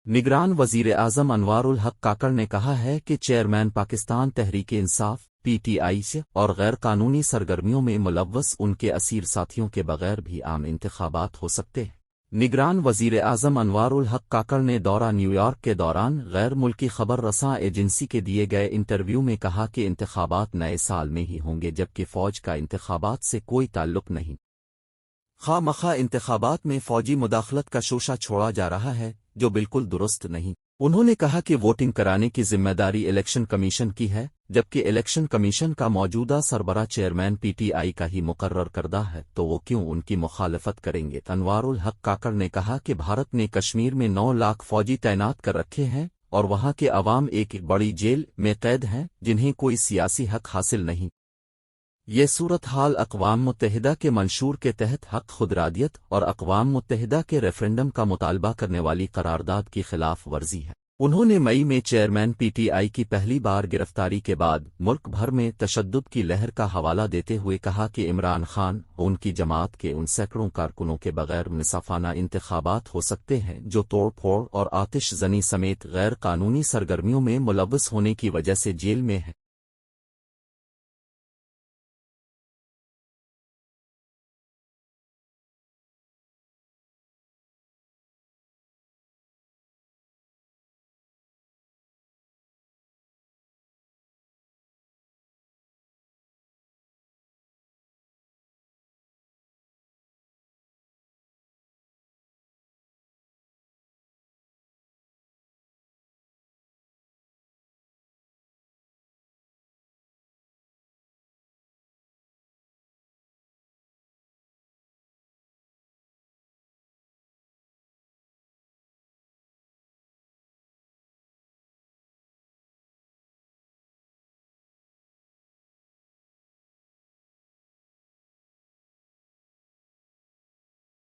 निगरान वज़ीर-ए-आज़म अनवारुल हक काकड़ ने कहा है कि चेयरमैन पाकिस्तान तहरीक-ए-इंसाफ (पीटीआई) और गैर कानूनी सरगर्मियों में मुलव्वस उनके असीर साथियों के बगैर भी आम इंतखाबात हो सकते हैं। निगरान वज़ीर-ए-आज़म अनवारुल हक काकड़ ने दौरा न्यूयॉर्क के दौरान गैर मुल्की खबर रसां एजेंसी के दिए गए इंटरव्यू में कहा कि इंतखाबात नए साल में ही होंगे, जबकि फ़ौज का इंतखाबात से कोई ताल्लुक नहीं। खामखा इंतखाबात में फ़ौजी मुदाखलत का शोशा छोड़ा जा रहा है, जो बिल्कुल दुरुस्त नहीं। उन्होंने कहा कि वोटिंग कराने की जिम्मेदारी इलेक्शन कमीशन की है, जबकि इलेक्शन कमीशन का मौजूदा सरबरा चेयरमैन पीटीआई का ही मुकर्रर करदा है, तो वो क्यों उनकी मुखालफत करेंगे। अनवारुल हक काकड़ ने कहा कि भारत ने कश्मीर में 9 लाख फ़ौजी तैनात कर रखे हैं और वहां के अवाम एक बड़ी जेल में कैद हैं, जिन्हें कोई सियासी हक हासिल नहीं। ये सूरत हाल अक़वाम मुत्तहिदा के मंशूर के तहत हक़ खुदरादियत और अक़वाम मुत्तहिदा के रेफरेंडम का मुतालबा करने वाली करारदाद की खिलाफ वर्जी है। उन्होंने मई में चेयरमैन पीटीआई की पहली बार गिरफ्तारी के बाद मुल्क भर में तशद्दुद की लहर का हवाला देते हुए कहा कि इमरान खान और उनकी जमात के उन सैकड़ों कारकुनों के बगैर मुसाफाना इंतखाबात हो सकते हैं जो तोड़ फोड़ और आतिशजनी समेत गैर कानूनी सरगर्मियों में मुलव्वस होने की वजह से जेल में हैं।